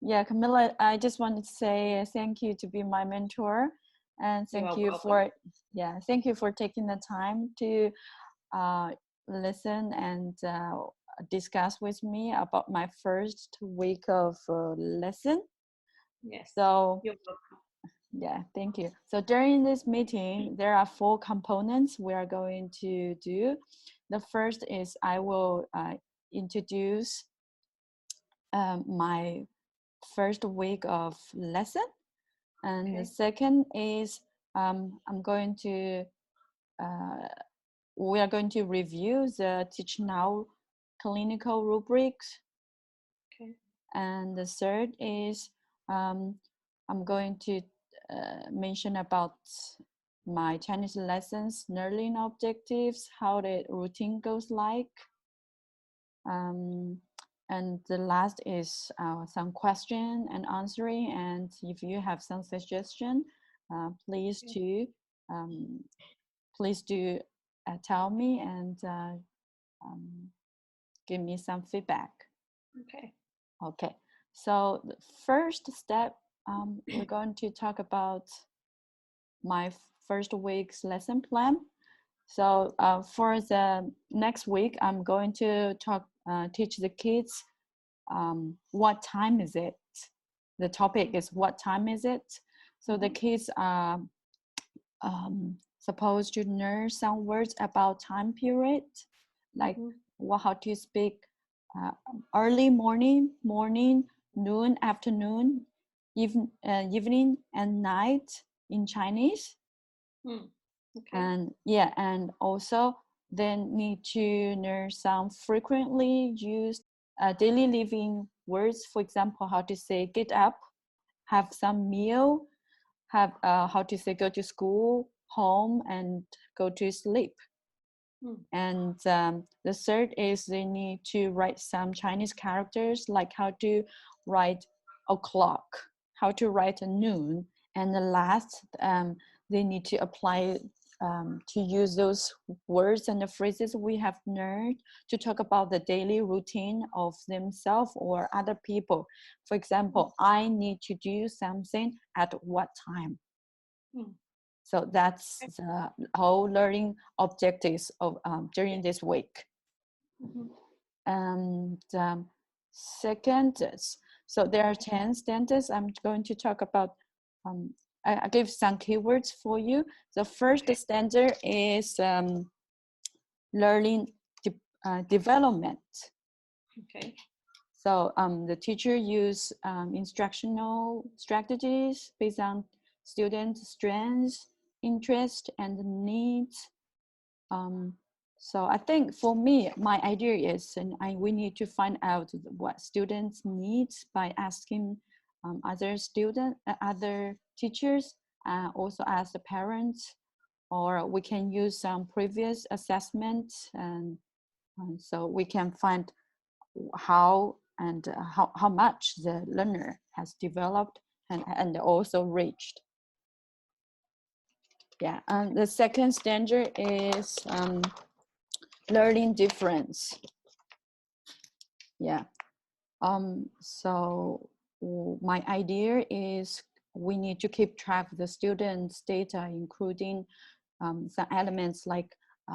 Yeah, Camilla, I just wanted to say thank you to be my mentor, and You thank are you welcome. thank you for taking the time to uh, listen and discuss with me about my first week of lesson. Yes, So you're welcome. yeah, thank you. So during this meeting, there are 4 components we are going to do. The first is I will introduce my first week of lesson. And the second is I'm going to, we are going to review the Teach Now clinical rubrics. Okay. And the third is I'm going to mention about my Chinese lessons, learning objectives, how the routine goes like. Um, and the last is some question and answering. And if you have some suggestion, please um, please do tell me and um, give me some feedback. Okay. Okay, so the first step, we're going to talk about my first week's lesson plan. So for the next week, I'm going to teach the kids what time is it. The topic is what time is it. So the kids are supposed to learn some words about time period, like how to speak uh, early morning, noon, afternoon, evening, and night in Chinese. Okay. And yeah, and also they need to learn some frequently used daily living words. For example, how to say get up, have some meal, have how to say go to school, home, and go to sleep. And the third is they need to write some Chinese characters, like how to write o'clock, how to write a noon. And the last, they need to apply to use those words and the phrases we have learned to talk about the daily routine of themselves or other people. For example, I need to do something at what time. So that's the whole learning objectives of during this week. And second, so there are 10 stanzas. I'm going to talk about, I give some keywords for you. The first stanza is learning development. Okay. So the teacher use instructional strategies based on student strengths, interest, and needs. So I think for me, my idea is, we need to find out what students need by asking other teachers, also ask the parents, or we can use some previous assessments, and so we can find how how much the learner has developed and also reached. Yeah, and the second standard is learning difference. Yeah. So my idea is we need to keep track of the students' data, including some elements like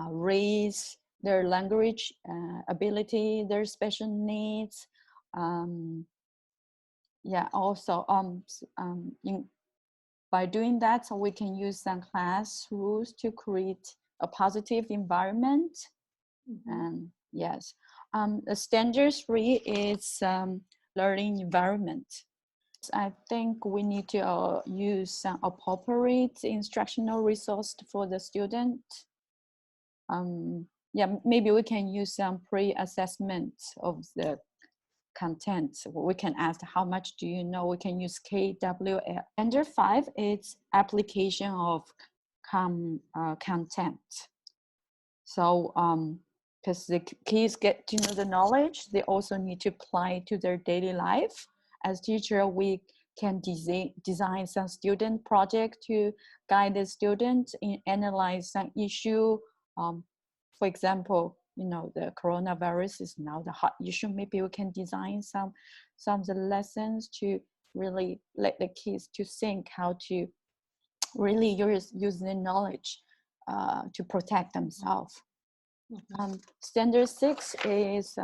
race, their language ability, their special needs. Yeah, also by doing that, so we can use some class rules to create a positive environment. And yes, the standard 3 is learning environment. I think we need to use some appropriate instructional resource for the student. Yeah, maybe we can use some pre-assessment of the content. We can ask how much do you know? We can use KWL. Standard 5 is application of content. So because the kids get to know the knowledge, they also need to apply to their daily life. As teacher, we can design some student project to guide the student in analyze some issue. For example, the coronavirus is now the hot issue. Maybe we can design some of the lessons to really let the kids to think how to really use the knowledge to protect themselves. Standard 6 is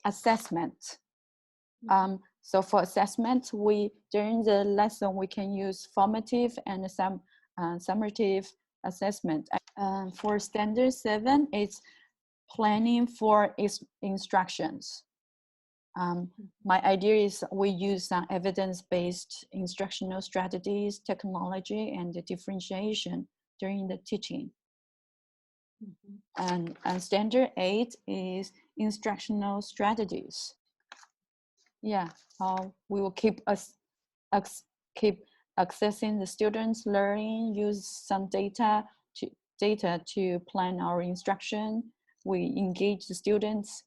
assessment. So for assessment, during the lesson we can use formative and some summative assessment. For standard 7, it's planning for instructions. My idea is we use some evidence-based instructional strategies, technology, and the differentiation during the teaching. And standard 8 is instructional strategies. Yeah, we will keep accessing the students' learning, use some data to plan our instruction. We engage the students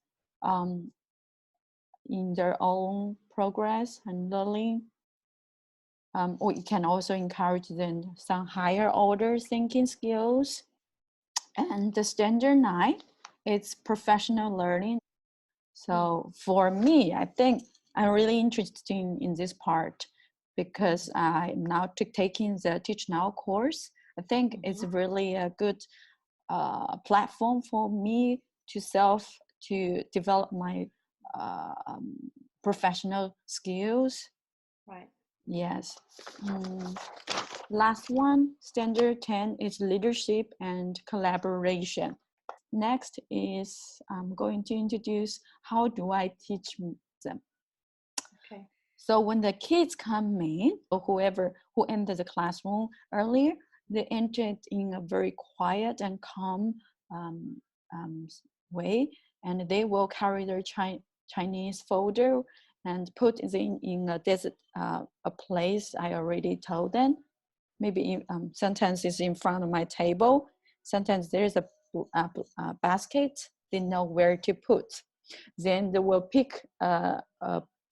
in their own progress and learning. We can also encourage them some higher order thinking skills. And the standard 9, it's professional learning. So for me, I think I'm really interested in this part because I'm now taking the Teach Now course. I think it's really a good platform for me to develop my professional skills. Right. Yes. Last one, standard 10 is leadership and collaboration. Next is I'm going to introduce how do I teach them. Okay. So when the kids come in, or whoever who entered the classroom earlier, they entered in a very quiet and calm way, and they will carry their Chinese folder and put it in a desert a place I already told them. Maybe sometimes it's in front of my table. Sometimes there's a basket. They know where to put. Then they will pick a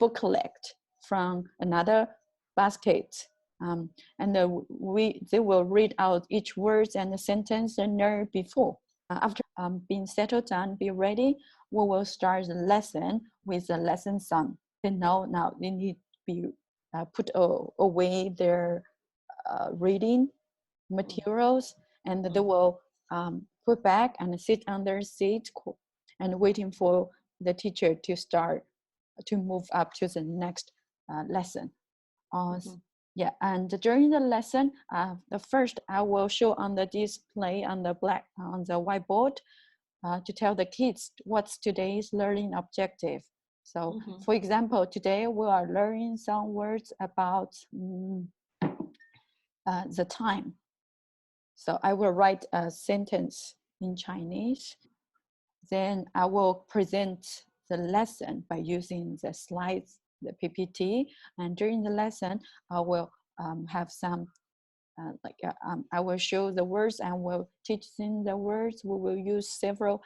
booklet from another basket. And they will read out each word and the sentence they learned before. After being settled down, be ready, we will start the lesson with the lesson song. They know now they need to be put away their reading materials, and they will put back and sit on their seat and waiting for the teacher to move up to the next lesson. Yeah, and during the lesson, the first I will show on the display on the whiteboard to tell the kids what's today's learning objective. So, for example, today we are learning some words about the time. So I will write a sentence in Chinese. Then I will present the lesson by using the slides, the PPT. And during the lesson, I will have some, I will show the words and will teach them the words. We will use several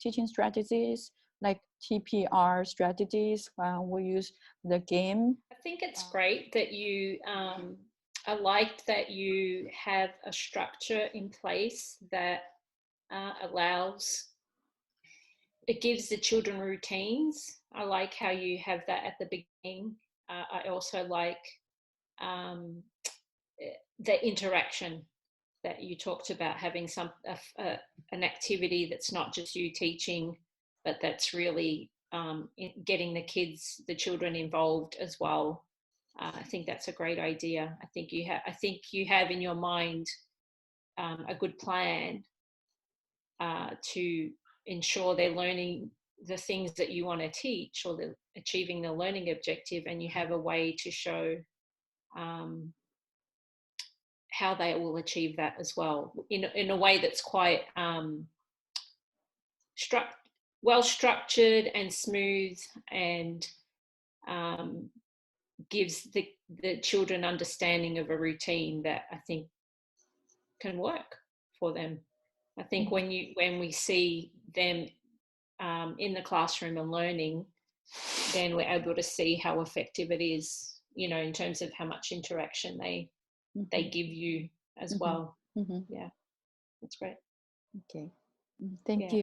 teaching strategies like TPR strategies. We use the game. I think it's great that you, I liked that you have a structure in place that it gives the children routines. I like how you have that at the beginning. I also like the interaction that you talked about, having an activity that's not just you teaching, but that's really getting the children involved as well. I think that's a great idea. I think you have in your mind a good plan to ensure they're learning the things that you want to teach, or they're achieving the learning objective, and you have a way to show how they will achieve that as well, in a way that's quite well structured and smooth, and gives the children understanding of a routine that I think can work for them. I think when we see them in the classroom and learning, then we're able to see how effective it is, in terms of how much interaction they give you as well. Yeah, that's great. Okay, thank you.